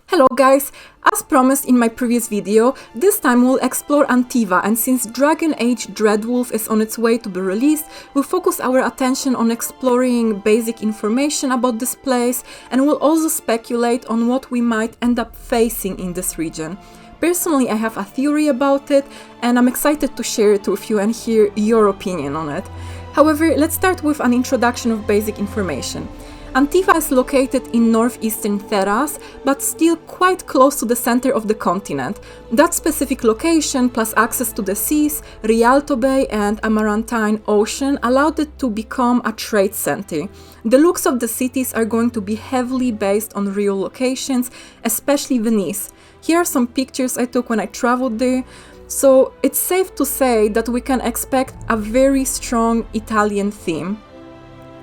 Hello guys! As promised in my previous video, this time we'll explore Antiva, and since Dragon Age Dreadwolf is on its way to be released, we'll focus our attention on exploring basic information about this place, and we'll also speculate on what we might end up facing in this region. Personally, I have a theory about it, and I'm excited to share it with you and hear your opinion on it. However, let's start with an introduction of basic information. Antiva is located in northeastern Theras, but still quite close to the center of the continent. That specific location, plus access to the seas, Rialto Bay and Amarantine Ocean, allowed it to become a trade center. The looks of the cities are going to be heavily based on real locations, especially Venice. Here are some pictures I took when I traveled there. So it's safe to say that we can expect a very strong Italian theme.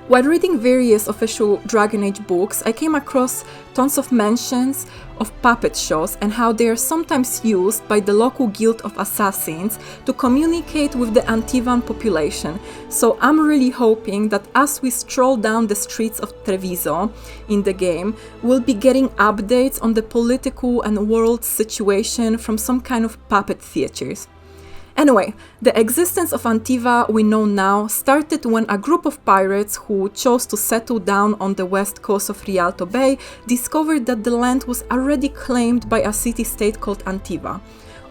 While reading various official Dragon Age books, I came across tons of mentions of puppet shows and how they are sometimes used by the local guild of assassins to communicate with the Antivan population. So I'm really hoping that as we stroll down the streets of Treviso in the game, we'll be getting updates on the political and world situation from some kind of puppet theaters. Anyway, the existence of Antiva we know now started when a group of pirates who chose to settle down on the west coast of Rialto Bay discovered that the land was already claimed by a city-state called Antiva.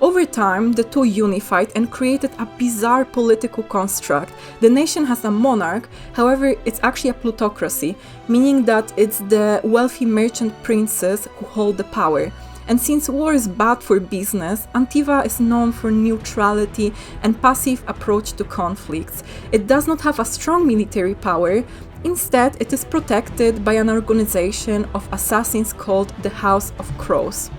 Over time, the two unified and created a bizarre political construct. The nation has a monarch, however, it's actually a plutocracy, meaning that it's the wealthy merchant princes who hold the power. And since war is bad for business, Antiva is known for neutrality and passive approach to conflicts. It does not have a strong military power. Instead, it is protected by an organization of assassins called the House of Crows.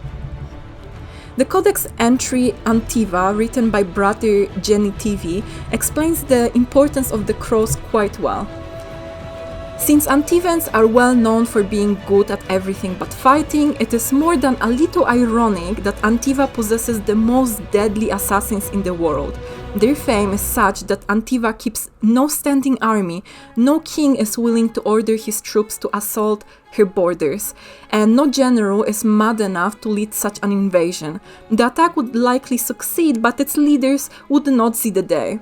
The codex entry Antiva, written by brother Genitivi, explains the importance of the crows quite well. Since Antivans are well known for being good at everything but fighting, it is more than a little ironic that Antiva possesses the most deadly assassins in the world. Their fame is such that Antiva keeps no standing army, no king is willing to order his troops to assault her borders, and no general is mad enough to lead such an invasion. The attack would likely succeed, but its leaders would not see the day.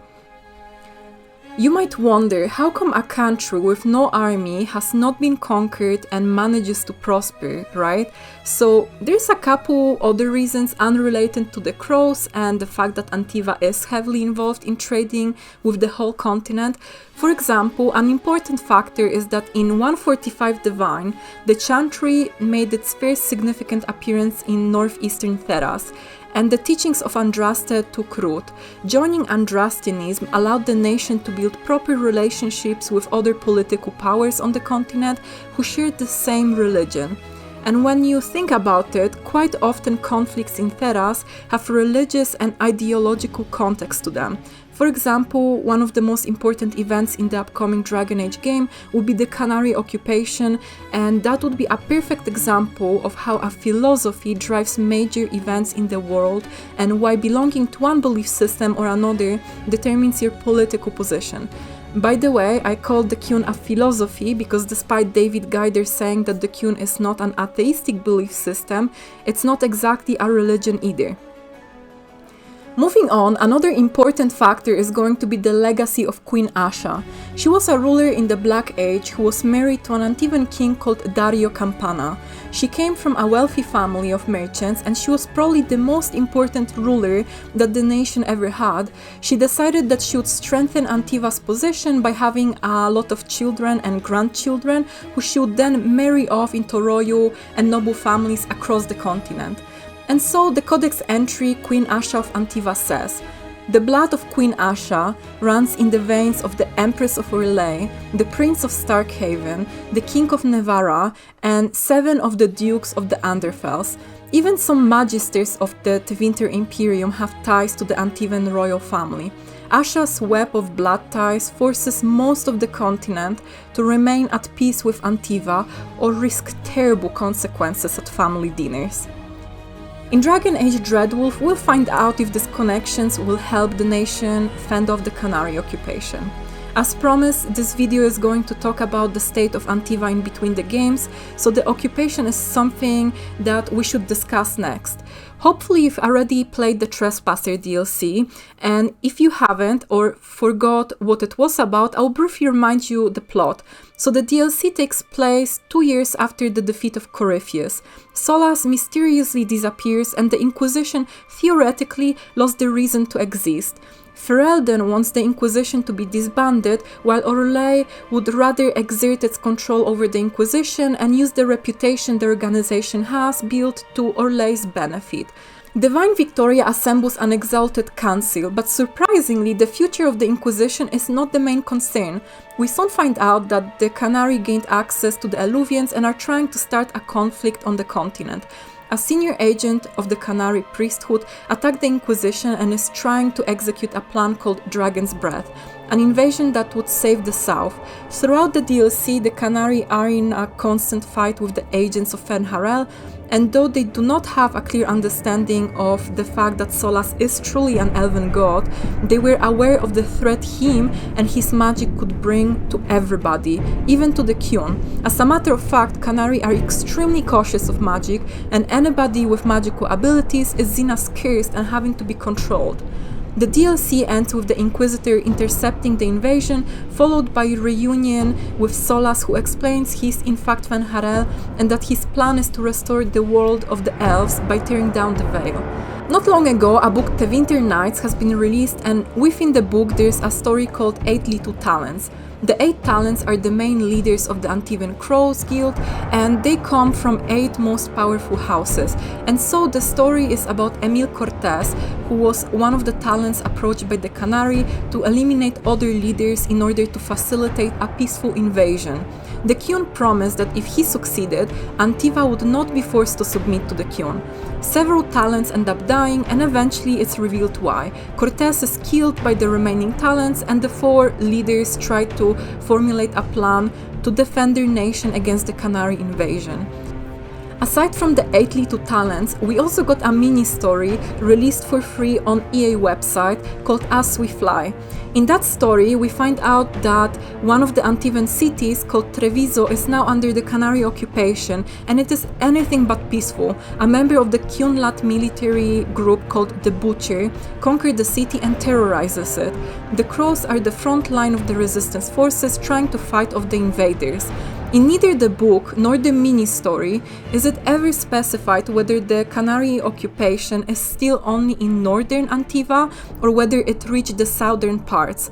You might wonder how come a country with no army has not been conquered and manages to prosper, right? So there's a couple other reasons unrelated to the crows and the fact that Antiva is heavily involved in trading with the whole continent. For example, an important factor is that in 145 Divine, the Chantry made its first significant appearance in northeastern Theras, and the teachings of Andraste took root. Joining Andrastianism allowed the nation to build proper relationships with other political powers on the continent who shared the same religion. And when you think about it, quite often conflicts in Theras have religious and ideological context to them. For example, one of the most important events in the upcoming Dragon Age game would be the Qunari occupation, and that would be a perfect example of how a philosophy drives major events in the world and why belonging to one belief system or another determines your political position. By the way, I called the Qun a philosophy because despite David Gaider saying that the Qun is not an atheistic belief system, it's not exactly a religion either. Moving on, another important factor is going to be the legacy of Queen Asha. She was a ruler in the Black Age who was married to an Antivan king called Dario Campana. She came from a wealthy family of merchants and she was probably the most important ruler that the nation ever had. She decided that she would strengthen Antiva's position by having a lot of children and grandchildren who she would then marry off into royal and noble families across the continent. And so the codex entry Queen Asha of Antiva says, "The blood of Queen Asha runs in the veins of the Empress of Orlais, the Prince of Starkhaven, the King of Nevarra, and 7 of the Dukes of the Anderfels. Even some magisters of the Tevinter Imperium have ties to the Antivan royal family. Asha's web of blood ties forces most of the continent to remain at peace with Antiva or risk terrible consequences at family dinners." In Dragon Age Dreadwolf, we'll find out if these connections will help the nation fend off the Qunari occupation. As promised, this video is going to talk about the state of Antiva in between the games, so the occupation is something that we should discuss next. Hopefully you've already played the Trespasser DLC, and if you haven't or forgot what it was about, I'll briefly remind you the plot. So the DLC takes place 2 years after the defeat of Corypheus. Solas mysteriously disappears and the Inquisition theoretically lost the reason to exist. Ferelden wants the Inquisition to be disbanded, while Orlais would rather exert its control over the Inquisition and use the reputation the organization has built to Orlais' benefit. Divine Victoria assembles an exalted council, but surprisingly, the future of the Inquisition is not the main concern. We soon find out that the Qunari gained access to the Eluvians and are trying to start a conflict on the continent. A senior agent of the Qunari priesthood attacked the Inquisition and is trying to execute a plan called Dragon's Breath, an invasion that would save the South. Throughout the DLC, the Qunari are in a constant fight with the agents of Fen'Harel, and though they do not have a clear understanding of the fact that Solas is truly an elven god, they were aware of the threat him and his magic could bring to everybody, even to the Qun. As a matter of fact, Qunari are extremely cautious of magic, and anybody with magical abilities is seen as cursed and having to be controlled. The DLC ends with the Inquisitor intercepting the invasion, followed by a reunion with Solas, who explains he's in fact Fen'Harel and that his plan is to restore the world of the elves by tearing down the veil. Not long ago, a book, Tevinter Nights, has been released, and within the book there's a story called 8 Little Talents. The 8 talents are the main leaders of the Antivan Crows Guild, and they come from 8 most powerful houses. And so the story is about Emil Cortez, who was one of the talents approached by the Qunari to eliminate other leaders in order to facilitate a peaceful invasion. The Qun promised that if he succeeded, Antiva would not be forced to submit to the Qun. Several talents end up dying, and eventually it's revealed why. Cortez is killed by the remaining talents, and the 4 leaders try to formulate a plan to defend their nation against the Qunari invasion. Aside from the 8 Little Talents, we also got a mini-story released for free on EA website called As We Fly. In that story, we find out that one of the Antivan cities, called Treviso, is now under the Qunari occupation, and it is anything but peaceful. A member of the Qunlat military group called the Butcher conquered the city and terrorizes it. The Crows are the front line of the resistance forces trying to fight off the invaders. In neither the book nor the mini-story is it ever specified whether the Qunari occupation is still only in northern Antiva or whether it reached the southern parts.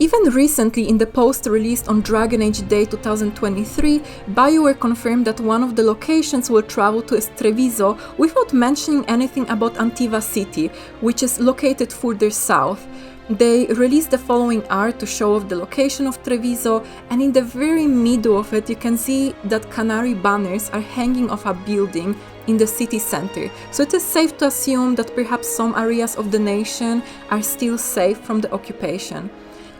Even recently, in the post released on Dragon Age Day 2023, Bioware confirmed that one of the locations we'll travel to is Treviso, without mentioning anything about Antiva City, which is located further south. They released the following art to show off the location of Treviso, and in the very middle of it you can see that Qunari banners are hanging off a building in the city center, so it is safe to assume that perhaps some areas of the nation are still safe from the occupation.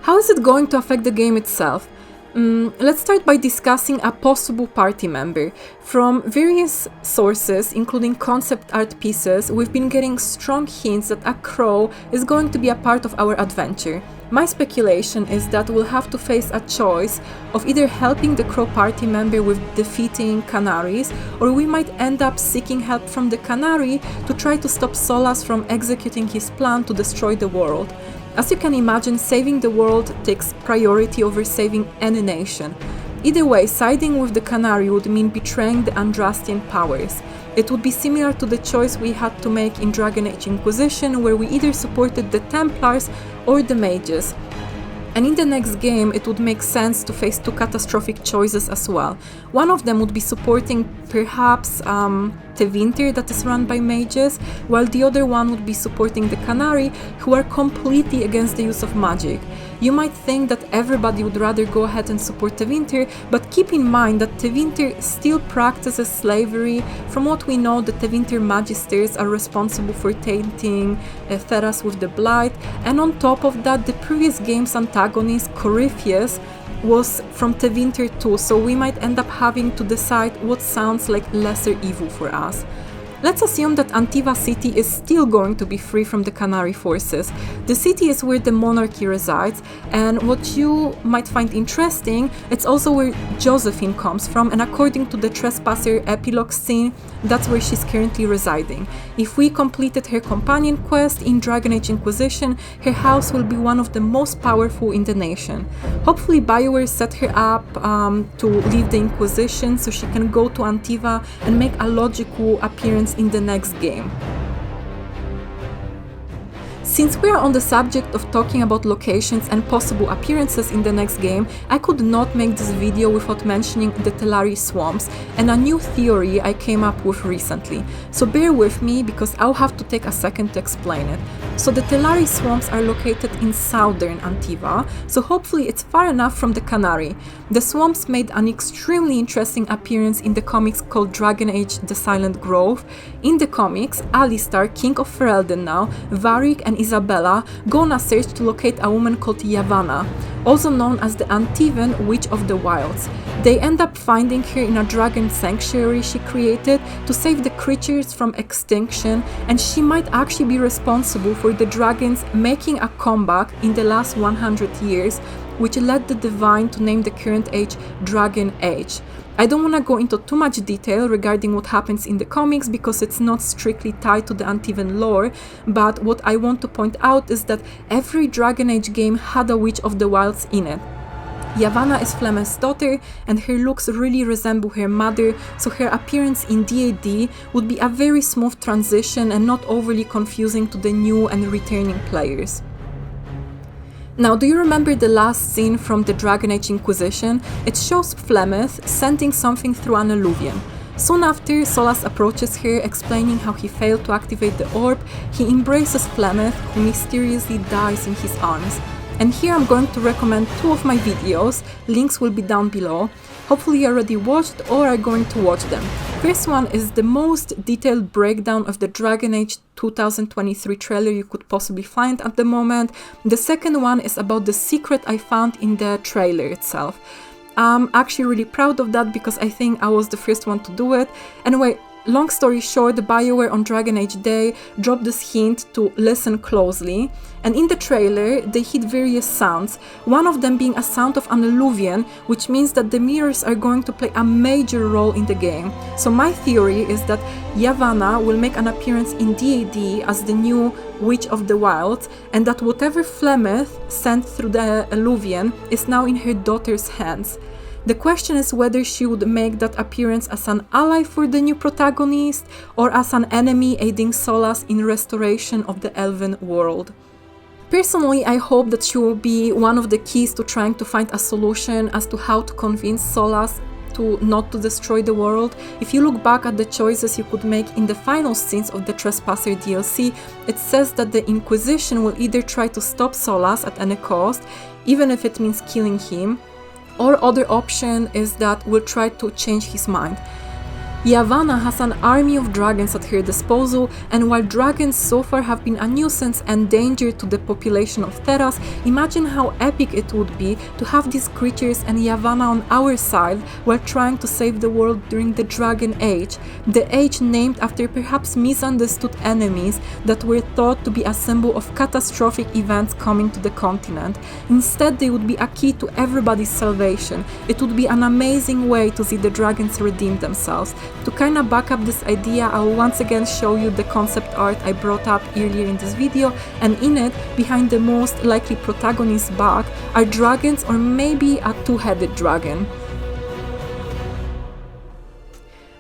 How is it going to affect the game itself? Let's start by discussing a possible party member. From various sources, including concept art pieces, we've been getting strong hints that a crow is going to be a part of our adventure. My speculation is that we'll have to face a choice of either helping the crow party member with defeating Qunaris, or we might end up seeking help from the Qunari to try to stop Solas from executing his plan to destroy the world. As you can imagine, saving the world takes priority over saving any nation. Either way, siding with the Qunari would mean betraying the Andrastian powers. It would be similar to the choice we had to make in Dragon Age Inquisition, where we either supported the Templars or the Mages. And in the next game, it would make sense to face 2 catastrophic choices as well. One of them would be supporting perhaps Tevinter, that is run by mages, while the other one would be supporting the Qunari, who are completely against the use of magic. You might think that everybody would rather go ahead and support Tevinter, but keep in mind that Tevinter still practices slavery. From what we know, the Tevinter Magisters are responsible for tainting Theras with the Blight, and on top of that, the previous game's antagonist, Corypheus, was from Tevinter too, so we might end up having to decide what sounds like lesser evil for us. Let's assume that Antiva city is still going to be free from the Qunari forces. The city is where the monarchy resides, and what you might find interesting, it's also where Josephine comes from, and according to the Trespasser epilogue scene, that's where she's currently residing. If we completed her companion quest in Dragon Age Inquisition, her house will be one of the most powerful in the nation. Hopefully Bioware set her up to leave the Inquisition so she can go to Antiva and make a logical appearance in the next game. Since we are on the subject of talking about locations and possible appearances in the next game, I could not make this video without mentioning the Telari swamps and a new theory I came up with recently. So bear with me because I'll have to take a second to explain it. So the Telari swamps are located in southern Antiva, so hopefully it's far enough from the Qunari. The swamps made an extremely interesting appearance in the comics called Dragon Age: The Silent Grove. In the comics, Alistar, king of Ferelden now, Varric and Isabella go on a search to locate a woman called Yavana, also known as the Antivan Witch of the Wilds. They end up finding her in a dragon sanctuary she created to save the creatures from extinction, and she might actually be responsible for the dragons making a comeback in the last 100 years, which led the Divine to name the current age Dragon Age. I don't want to go into too much detail regarding what happens in the comics because it's not strictly tied to the Antivan lore, but what I want to point out is that every Dragon Age game had a Witch of the Wilds in it. Yavana is Flemeth's daughter, and her looks really resemble her mother, so her appearance in DAD would be a very smooth transition and not overly confusing to the new and returning players. Now, do you remember the last scene from the Dragon Age Inquisition? It shows Flemeth sending something through an alluvion. Soon after, Solas approaches her, explaining how he failed to activate the orb. He embraces Flemeth, who mysteriously dies in his arms. And here I'm going to recommend two of my videos, links will be down below. Hopefully you already watched or are going to watch them. First one is the most detailed breakdown of the Dragon Age 2023 trailer you could possibly find at the moment. The second one is about the secret I found in the trailer itself. I'm actually really proud of that because I think I was the first one to do it. Anyway, long story short, Bioware on Dragon Age Day dropped this hint to listen closely, and in the trailer they hid various sounds, one of them being a sound of an alluvion, which means that the mirrors are going to play a major role in the game. So my theory is that Yavana will make an appearance in DAD as the new Witch of the Wilds, and that whatever Flemeth sent through the alluvion is now in her daughter's hands. The question is whether she would make that appearance as an ally for the new protagonist or as an enemy aiding Solas in restoration of the Elven world. Personally, I hope that she will be one of the keys to trying to find a solution as to how to convince Solas not to destroy the world. If you look back at the choices you could make in the final scenes of the Trespasser DLC, it says that the Inquisition will either try to stop Solas at any cost, even if it means killing him, or other option is that we'll try to change his mind. Yavana has an army of dragons at her disposal, and while dragons so far have been a nuisance and danger to the population of Theras, imagine how epic it would be to have these creatures and Yavana on our side while trying to save the world during the Dragon Age, the age named after perhaps misunderstood enemies that were thought to be a symbol of catastrophic events coming to the continent. Instead, they would be a key to everybody's salvation. It would be an amazing way to see the dragons redeem themselves. To kind of back up this idea, I'll once again show you the concept art I brought up earlier in this video, and in it, behind the most likely protagonist's back, are dragons or maybe a two-headed dragon.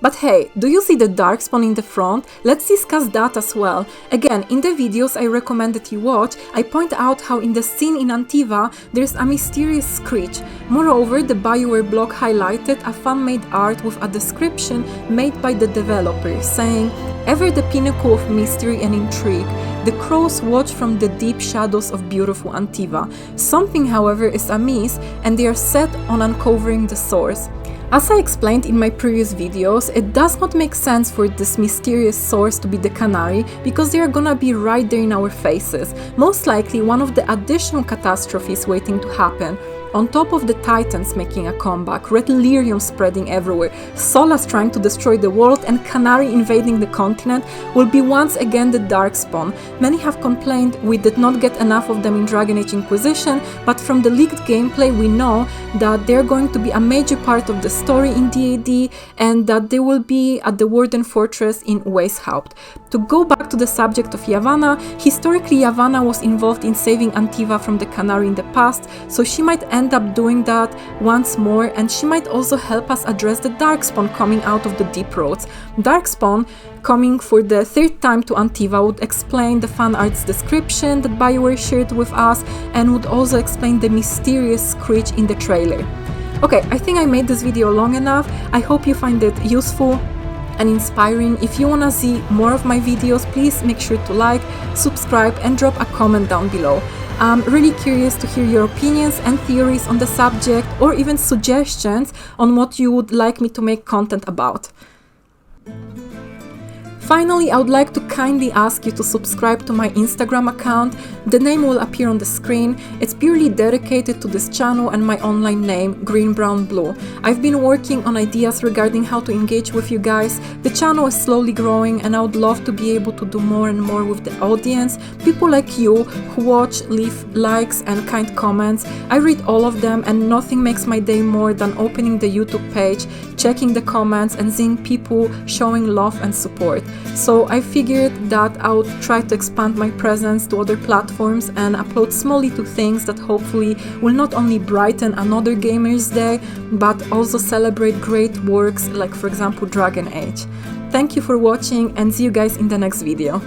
But hey, do you see the Darkspawn in the front? Let's discuss that as well. Again, in the videos I recommend that you watch, I point out how in the scene in Antiva there's a mysterious screech. Moreover, the Bioware blog highlighted a fan-made art with a description made by the developer, saying, "Ever the pinnacle of mystery and intrigue, the crows watch from the deep shadows of beautiful Antiva. Something, however, is amiss, and they are set on uncovering the source." As I explained in my previous videos, it does not make sense for this mysterious source to be the Qunari, because they are gonna be right there in our faces, most likely one of the additional catastrophes waiting to happen. On top of the Titans making a comeback, Red Lyrium spreading everywhere, Solas trying to destroy the world, and Qunari invading the continent, will be once again the Darkspawn. Many have complained we did not get enough of them in Dragon Age Inquisition, but from the leaked gameplay we know that they're going to be a major part of the story in DAD, and that they will be at the Warden Fortress in Weishaupt. To go back to the subject of Yavana, historically Yavana was involved in saving Antiva from the Qunari in the past, so she might end up doing that once more, and she might also help us address the Darkspawn coming out of the Deep Roads. Darkspawn coming for the third time to Antiva would explain the fan art's description that Bioware shared with us, and would also explain the mysterious screech in the trailer. Okay, I think I made this video long enough. I hope you find it useful and inspiring. If you wanna see more of my videos, please make sure to like, subscribe, and drop a comment down below. I'm really curious to hear your opinions and theories on the subject, or even suggestions on what you would like me to make content about. Finally, I would like to kindly ask you to subscribe to my Instagram account. The name will appear on the screen. It's purely dedicated to this channel and my online name, Green Brown Blue. I've been working on ideas regarding how to engage with you guys. The channel is slowly growing, and I would love to be able to do more and more with the audience. People like you who watch, leave likes and kind comments. I read all of them, and nothing makes my day more than opening the YouTube page, checking the comments, and seeing people showing love and support. So I figured that I would try to expand my presence to other platforms and upload small little things that hopefully will not only brighten another gamer's day, but also celebrate great works like, for example, Dragon Age. Thank you for watching, and see you guys in the next video.